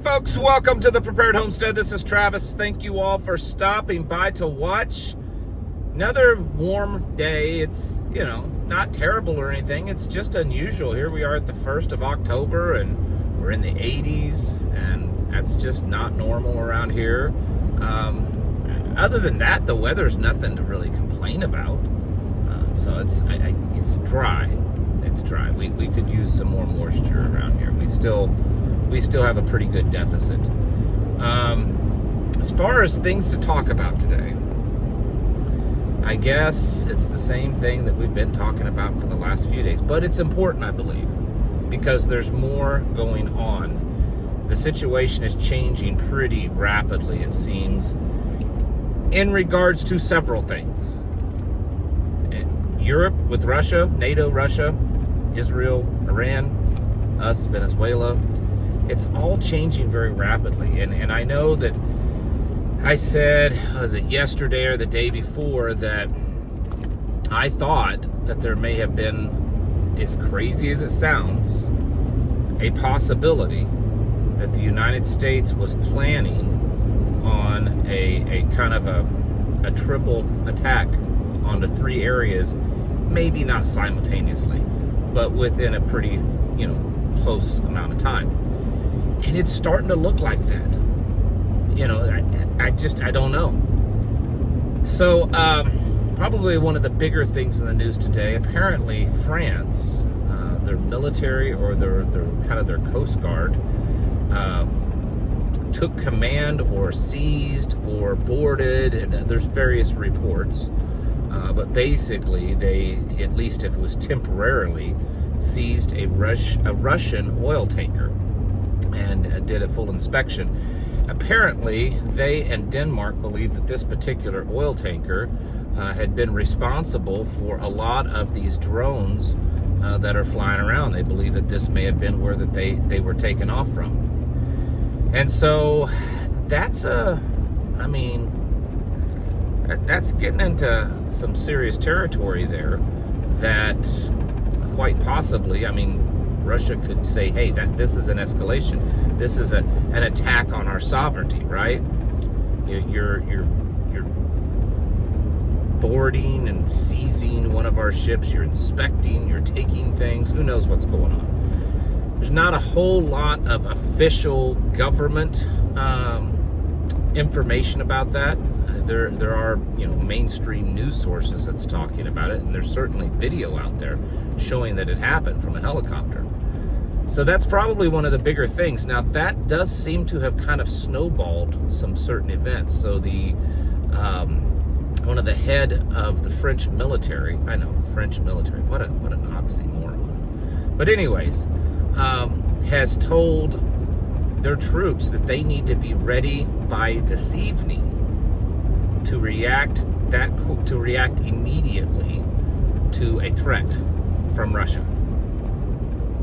Folks, welcome to the Prepared Homestead. This is Travis. Thank you all for stopping by to watch another warm day. It's, not terrible or anything. It's just unusual. Here we are at the 1st of October and we're in the 80s, and that's just not normal around here. Other than that, the weather's nothing to really complain about. So it's dry. It's dry. We could use some more moisture around here. We still have a pretty good deficit. As far as things to talk about today, I guess it's the same thing that we've been talking about for the last few days, but it's important, I believe, because there's more going on. The situation is changing pretty rapidly, it seems, in regards to several things. Europe with Russia, NATO, Russia, Israel, Iran, us, Venezuela. It's all changing very rapidly. And I know that I said, was it yesterday or the day before, that I thought that there may have been, as crazy as it sounds, a possibility that the United States was planning on a kind of a triple attack onto three areas, maybe not simultaneously, but within a pretty, close amount of time. And it's starting to look like that. I don't know. So, probably one of the bigger things in the news today, apparently France, their military or their Coast Guard, took command or seized or boarded, and there's various reports. But basically, they, at least if it was temporarily, seized a Russian oil tanker and did a full inspection. Apparently, they and Denmark believe that this particular oil tanker had been responsible for a lot of these drones that are flying around. They believe that this may have been where that they were taken off from. And so that's that's getting into some serious territory there that quite possibly, Russia could say, hey, this is an escalation. This is an attack on our sovereignty, right? You're boarding and seizing one of our ships. You're inspecting. You're taking things. Who knows what's going on? There's not a whole lot of official government information about that. There are mainstream news sources that's talking about it, and there's certainly video out there showing that it happened from a helicopter. So that's probably one of the bigger things. Now, that does seem to have kind of snowballed some certain events. So the one of the head of the French military, I know, French military, what an oxymoron. But anyways, has told their troops that they need to be ready by this evening to react immediately to a threat from Russia.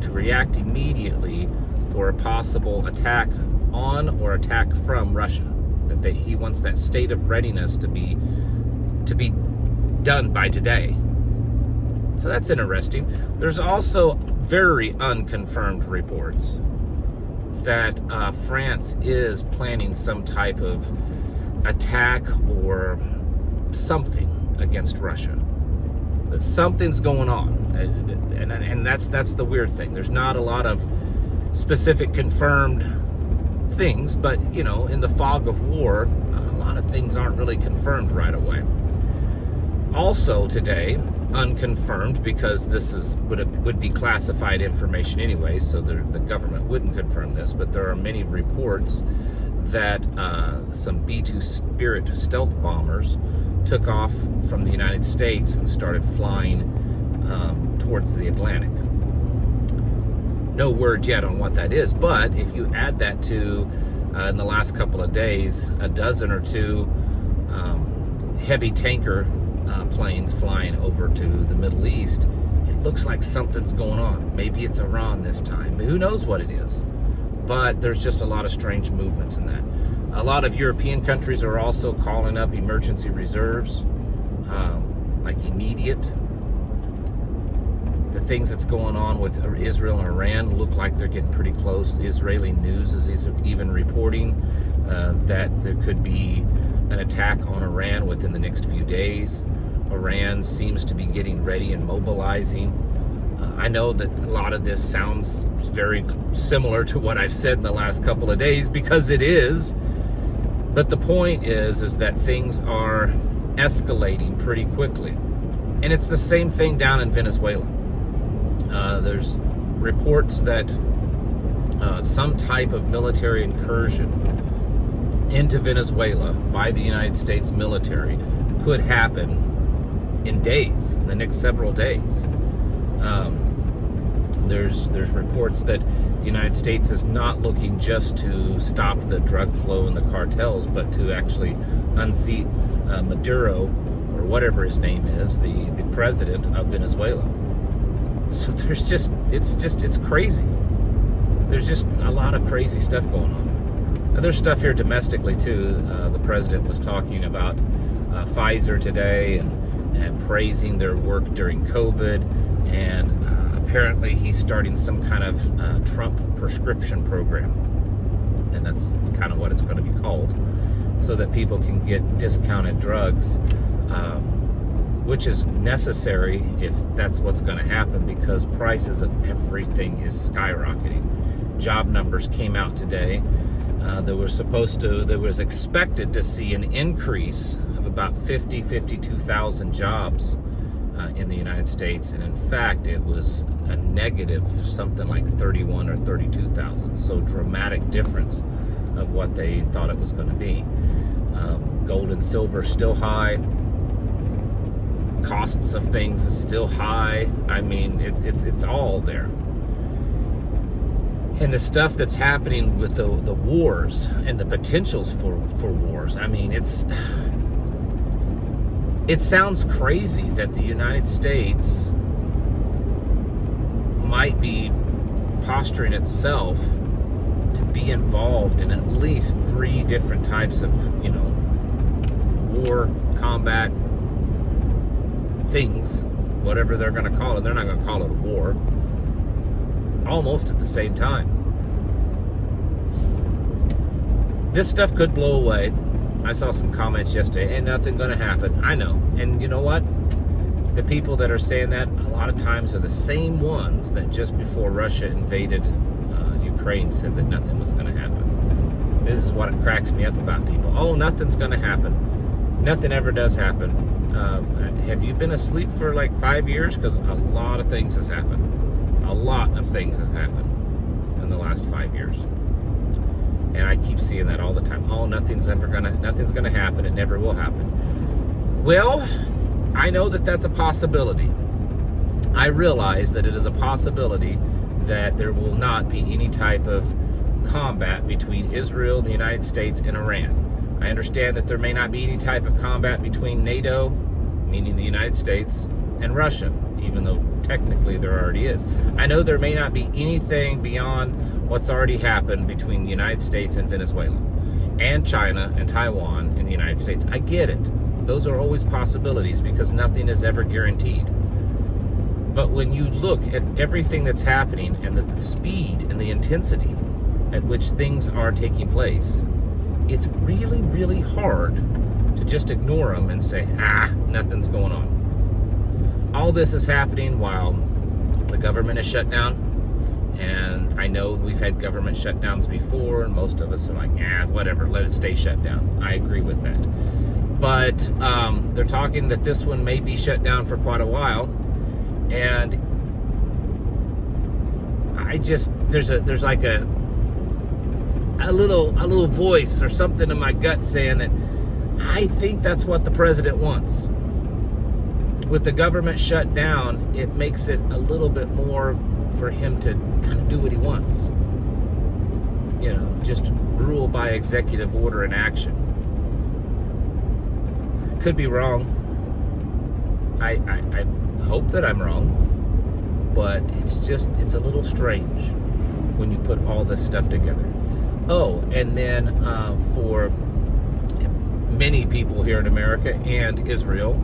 To react immediately for a possible attack on or attack from Russia. That he wants that state of readiness to be done by today. So that's interesting. There's also very unconfirmed reports that France is planning some type of attack or something against Russia. That something's going on, and that's the weird thing. There's not a lot of specific confirmed things, but in the fog of war, a lot of things aren't really confirmed right away. Also today, unconfirmed, because this would be classified information anyway, so the government wouldn't confirm this, but there are many reports that some B-2 Spirit stealth bombers took off from the United States and started flying towards the Atlantic. No word yet on what that is, but if you add that to, in the last couple of days, a dozen or two heavy tanker planes flying over to the Middle East, it looks like something's going on. Maybe it's Iran this time. Who knows what it is? But there's just a lot of strange movements in that. A lot of European countries are also calling up emergency reserves, like immediate. The things that's going on with Israel and Iran look like they're getting pretty close. Israeli news is even reporting that there could be an attack on Iran within the next few days. Iran seems to be getting ready and mobilizing. I know that a lot of this sounds very similar to what I've said in the last couple of days, because it is. But the point is that things are escalating pretty quickly. And it's the same thing down in Venezuela. There's reports that some type of military incursion into Venezuela by the United States military could happen in days, in the next several days. There's reports that the United States is not looking just to stop the drug flow and the cartels, but to actually unseat Maduro, or whatever his name is, the president of Venezuela. So it's crazy. There's just a lot of crazy stuff going on. Now, there's stuff here domestically too. The president was talking about Pfizer today and praising their work during COVID, and apparently he's starting some kind of Trump prescription program, and that's kind of what it's going to be called, so that people can get discounted drugs, which is necessary if that's what's going to happen, because prices of everything is skyrocketing. Job numbers came out today. There was expected to see an increase of about 52,000 jobs in the United States, and in fact it was a negative something like 31 or 32,000. So dramatic difference of what they thought it was going to be. Gold and silver still high. Costs of things is still high. I mean, it's all there. And the stuff that's happening with the wars and the potentials for wars, I mean, it sounds crazy that the United States might be posturing itself to be involved in at least 3 different types of, war, combat things, whatever they're going to call it. They're not going to call it a war. Almost at the same time. This stuff could blow away. I saw some comments yesterday, ain't nothing going to happen. I know. And you know what? The people that are saying that a lot of times are the same ones that just before Russia invaded Ukraine said that nothing was going to happen. This is what cracks me up about people. Oh, nothing's going to happen. Nothing ever does happen. Have you been asleep for like 5 years? Because a lot of things has happened. A lot of things has happened in the last 5 years. And I keep seeing that all the time. Oh, nothing's gonna happen. It never will happen. Well, I know that that's a possibility. I realize that it is a possibility that there will not be any type of combat between Israel, the United States, and Iran. I understand that there may not be any type of combat between NATO, meaning the United States, and Russia, even though technically there already is. I know there may not be anything beyond what's already happened between the United States and Venezuela, and China and Taiwan and the United States. I get it. Those are always possibilities, because nothing is ever guaranteed. But when you look at everything that's happening and the speed and the intensity at which things are taking place, it's really, really hard to just ignore them and say, nothing's going on. All this is happening while the government is shut down. And I know we've had government shutdowns before, and most of us are like, whatever, let it stay shut down. I agree with that. But they're talking that this one may be shut down for quite a while. And there's like a little voice or something in my gut saying that I think that's what the president wants. With the government shut down, it makes it a little bit more for him to kind of do what he wants. Just rule by executive order and action. Could be wrong. I hope that I'm wrong. But it's a little strange when you put all this stuff together. Oh, and then for many people here in America and Israel,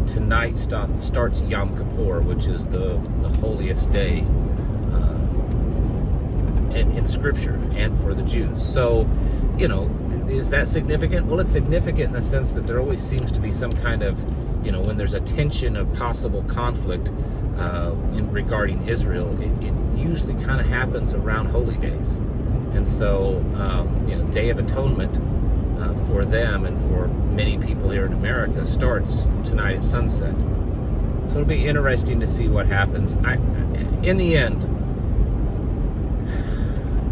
tonight starts Yom Kippur, which is the holiest day in Scripture and for the Jews. So, is that significant? Well, it's significant in the sense that there always seems to be some kind of, when there's a tension of possible conflict regarding Israel, it usually kind of happens around holy days. And so, Day of Atonement for them and for many people here in America starts tonight at sunset. So it'll be interesting to see what happens. In the end,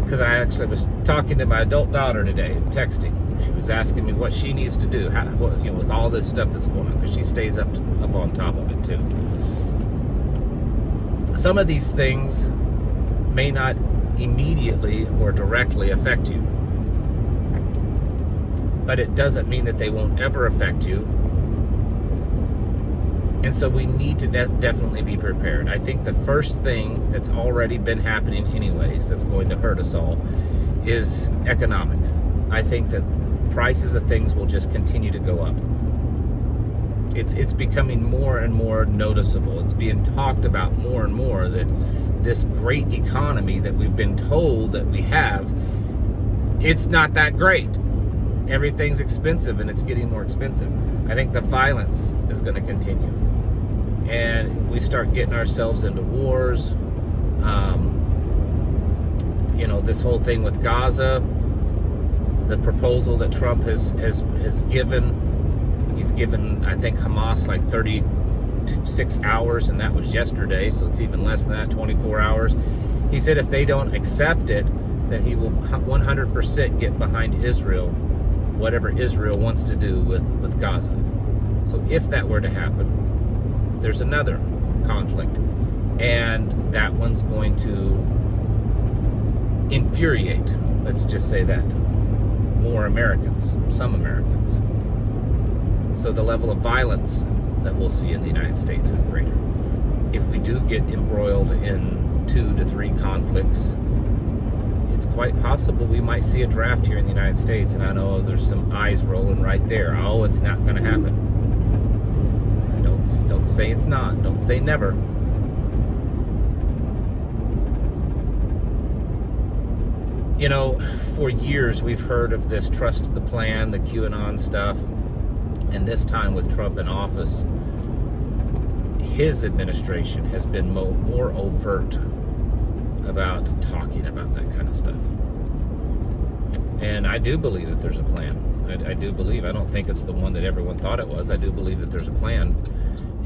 because I actually was talking to my adult daughter today, texting. She was asking me what she needs to do, with all this stuff that's going on, because she stays up on top of it too. Some of these things may not immediately or directly affect you, but it doesn't mean that they won't ever affect you. And so we need to definitely be prepared. I think the first thing that's already been happening anyways, that's going to hurt us all, is economic. I think that prices of things will just continue to go up. It's becoming more and more noticeable. It's being talked about more and more that this great economy that we've been told that we have, it's not that great. Everything's expensive, and it's getting more expensive. I think the violence is going to continue. And we start getting ourselves into wars. This whole thing with Gaza, the proposal that Trump has given, he's given, I think, Hamas like 36 hours, and that was yesterday, so it's even less than that, 24 hours. He said if they don't accept it, then he will 100% get behind Israel, whatever Israel wants to do with Gaza. So if that were to happen, there's another conflict, and that one's going to infuriate, let's just say that, more Americans, some Americans. So the level of violence that we'll see in the United States is greater. If we do get embroiled in 2 to 3 conflicts, it's quite possible we might see a draft here in the United States, and I know there's some eyes rolling right there. Oh, it's not going to happen. Don't say it's not. Don't say never. For years we've heard of this trust the plan, the QAnon stuff, and this time with Trump in office, his administration has been more overt about talking about that kind of stuff. And I do believe that there's a plan. I do believe. I don't think it's the one that everyone thought it was. I do believe that there's a plan.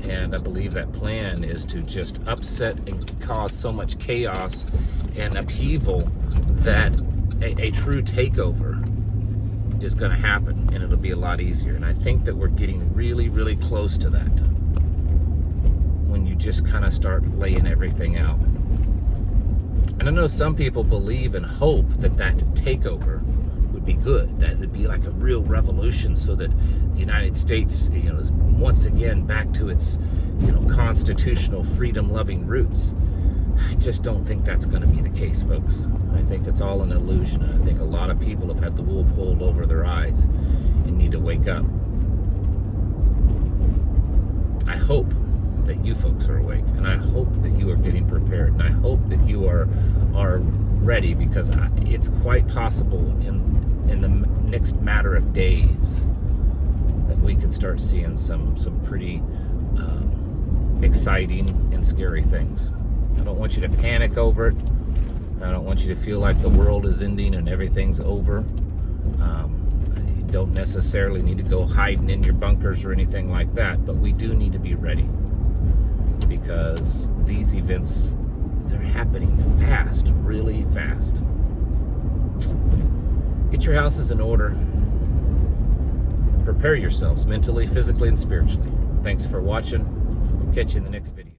And I believe that plan is to just upset and cause so much chaos and upheaval that a true takeover is going to happen, and it'll be a lot easier. And I think that we're getting really, really close to that when you just kind of start laying everything out. And I know some people believe and hope that takeover would be good, that it'd be like a real revolution so that the United States, is once again back to its, constitutional freedom-loving roots. I just don't think that's going to be the case, folks. I think it's all an illusion. I think a lot of people have had the wool pulled over their eyes and need to wake up. I hope that you folks are awake, and I hope that you are getting prepared, and I hope that you are ready, because it's quite possible in the next matter of days that we could start seeing some pretty exciting and scary things. I don't want you to panic over it. I don't want you to feel like the world is ending and everything's over. You don't necessarily need to go hiding in your bunkers or anything like that, but we do need to be ready, because these events, they're happening fast, really fast. Get your houses in order. Prepare yourselves mentally, physically, and spiritually. Thanks for watching. Catch you in the next video.